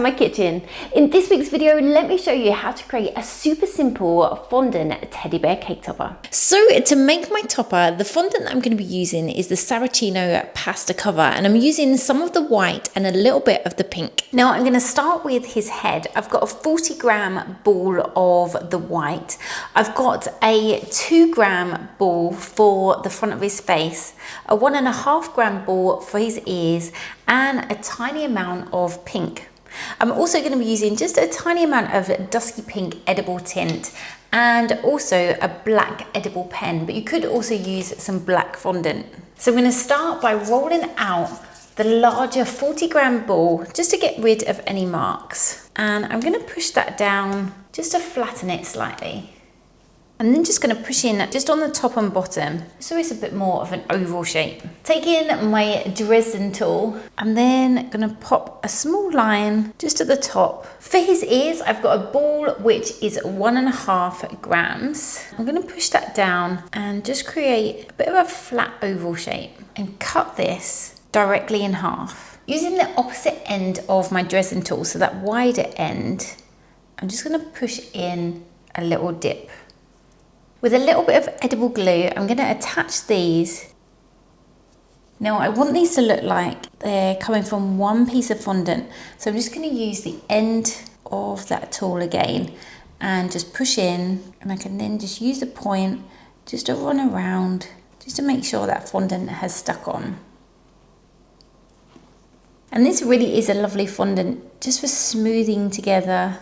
my kitchen. In this week's video, let me show you how to create a super simple fondant teddy bear cake topper. So to make my topper, the fondant that I'm going to be using is the Saracino Pasta Cover, and I'm using some of the white and a little bit of the pink. Now I'm going to start with his head. I've got a 40-gram ball of the white. I've got a 2-gram ball for the front of his face, a 1.5-gram ball for his ears, and a tiny amount of pink. I'm also going to be using just a tiny amount of dusky pink edible tint and also a black edible pen, but you could also use some black fondant. So I'm going to start by rolling out the larger 40-gram ball just to get rid of any marks. And I'm going to push that down just to flatten it slightly. And then just going to push in just on the top and bottom, so it's a bit more of an oval shape. Taking my Dresden tool, I'm then going to pop a small line just at the top. For his ears, I've got a ball which is 1.5 grams. I'm going to push that down and just create a bit of a flat oval shape and cut this directly in half. Using the opposite end of my Dresden tool, so that wider end, I'm just going to push in a little dip. With a little bit of edible glue, I'm going to attach these. Now I want these to look like they're coming from one piece of fondant. So I'm just going to use the end of that tool again and just push in, and I can then just use the point just to run around, just to make sure that fondant has stuck on. And this really is a lovely fondant just for smoothing together.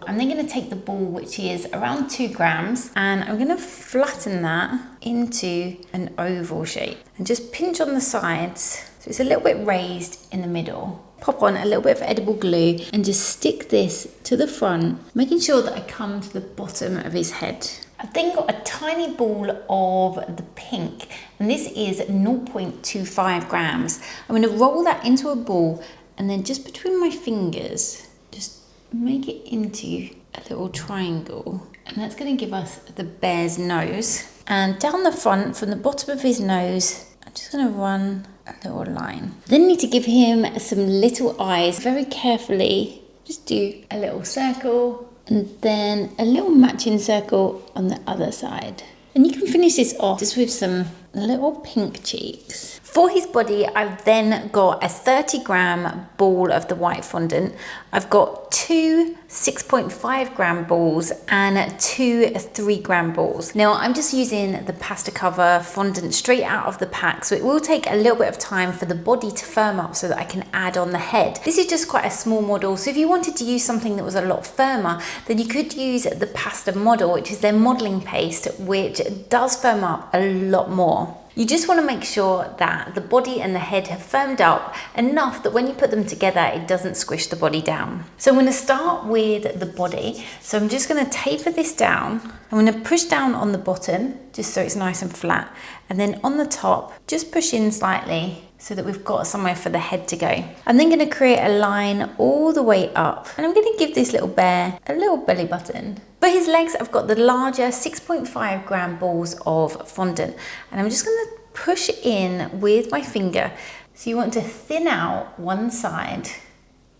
I'm then going to take the ball, which is around 2 grams, and I'm going to flatten that into an oval shape and just pinch on the sides so it's a little bit raised in the middle. Pop on a little bit of edible glue and just stick this to the front, making sure that I come to the bottom of his head. I've then got a tiny ball of the pink, and this is 0.25 grams. I'm going to roll that into a ball, and then just between my fingers, just make it into a little triangle, and that's going to give us the bear's nose. And down the front, from the bottom of his nose, I'm just going to run a little line. Then need to give him some little eyes. Very carefully, just do a little circle and then a little matching circle on the other side. And you can finish this off just with some little pink cheeks. For his body, I've then got a 30-gram ball of the white fondant. I've got 2 6.5-gram balls and 2 3-gram balls. Now, I'm just using the pasta cover fondant straight out of the pack, so it will take a little bit of time for the body to firm up so that I can add on the head. This is just quite a small model, so if you wanted to use something that was a lot firmer, then you could use the pasta model, which is their modeling paste, which does firm up a lot more. You just want to make sure that the body and the head have firmed up enough that when you put them together, it doesn't squish the body down. So I'm going to start with the body. So I'm just going to taper this down. I'm going to push down on the bottom, just so it's nice and flat. And then on the top, just push in slightly so that we've got somewhere for the head to go. I'm then going to create a line all the way up. And I'm going to give this little bear a little belly button. For his legs, I've got the larger 6.5-gram balls of fondant, and I'm just going to push in with my finger. So you want to thin out one side,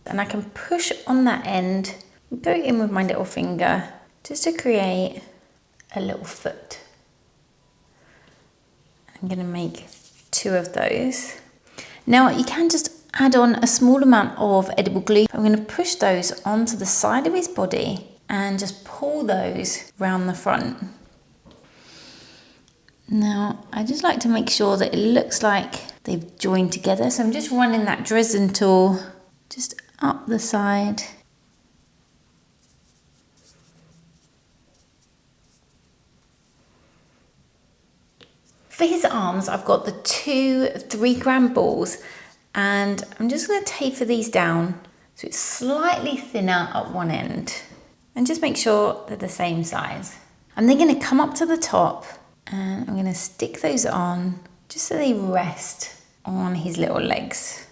and I can push on that end, go in with my little finger, just to create a little foot. I'm going to make 2 of those. Now you can just add on a small amount of edible glue. I'm going to push those onto the side of his body and just pull those round the front. Now, I just like to make sure that it looks like they've joined together. So I'm just running that Dresden tool just up the side. For his arms, I've got the 2 3-gram balls, and I'm just going to taper these down so it's slightly thinner at one end. And just make sure they're the same size. I'm then going to come up to the top and I'm going to stick those on just so they rest on his little legs.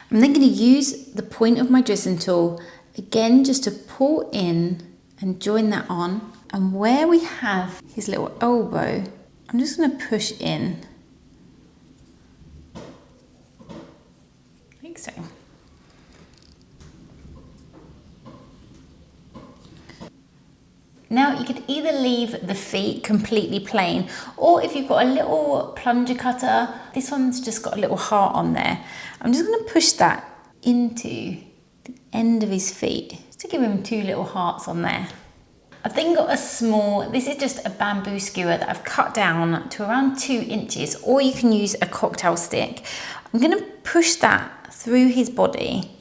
I'm then going to use the point of my Dresden tool again just to pull in and join that on. And where we have his little elbow, I'm just going to push in. so. Now you could either leave the feet completely plain, or if you've got a little plunger cutter, this one's just got a little heart on there. I'm just going to push that into the end of his feet, just to give him 2 little hearts on there. I've then got a small, this is just a bamboo skewer that I've cut down to around 2 inches, or you can use a cocktail stick. I'm going to push that through his body,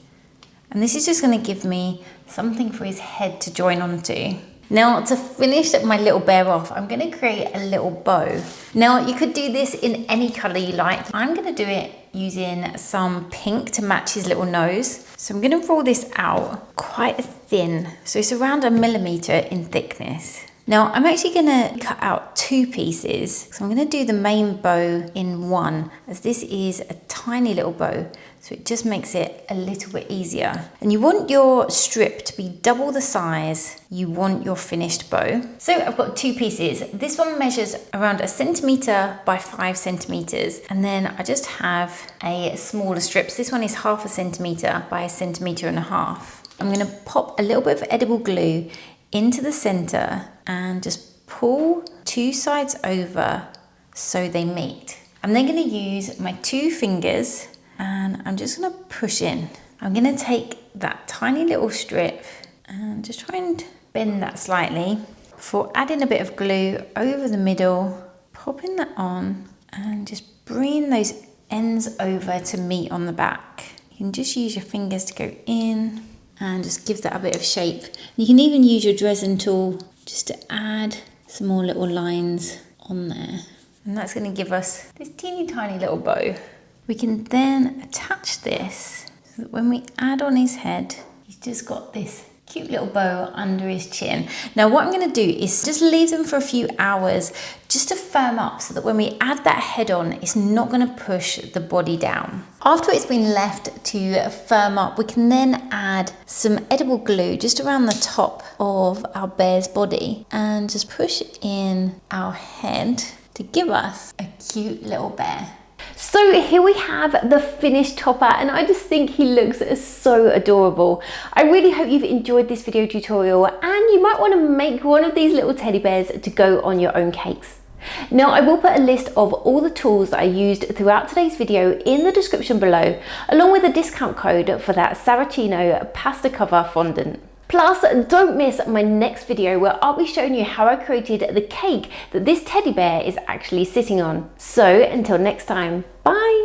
and this is just going to give me something for his head to join onto. Now to finish my little bear off, I'm going to create a little bow. Now you could do this in any colour you like. I'm going to do it using some pink to match his little nose. So I'm going to roll this out quite thin. So it's around 1 millimetre in thickness. Now I'm actually going to cut out 2 pieces. So I'm going to do the main bow in one, as this is a tiny little bow. So it just makes it a little bit easier. And you want your strip to be double the size you want your finished bow. So I've got 2 pieces. This one measures around 1 centimetre by 5 centimetres. And then I just have a smaller strip. So this one is 1/2 centimetre by 1.5 centimetres. I'm going to pop a little bit of edible glue into the centre and just pull 2 sides over so they meet. I'm then going to use my 2 fingers and I'm just going to push in. I'm going to take that tiny little strip and just try and bend that slightly before adding a bit of glue over the middle, popping that on and just bringing those ends over to meet on the back. You can just use your fingers to go in and just give that a bit of shape. You can even use your Dresden tool just to add some more little lines on there. And that's going to give us this teeny tiny little bow. We can then attach this so that when we add on his head, he's just got this cute little bow under his chin. Now what I'm going to do is just leave them for a few hours just to firm up so that when we add that head on, it's not going to push the body down. After it's been left to firm up, we can then add some edible glue just around the top of our bear's body and just push in our head to give us a cute little bear. So here we have the finished topper, and I just think he looks so adorable. I really hope you've enjoyed this video tutorial, and you might want to make one of these little teddy bears to go on your own cakes. Now I will put a list of all the tools that I used throughout today's video in the description below, along with a discount code for that Saracino Pasta Cover Fondant. Plus, don't miss my next video where I'll be showing you how I created the cake that this teddy bear is actually sitting on. So until next time, bye!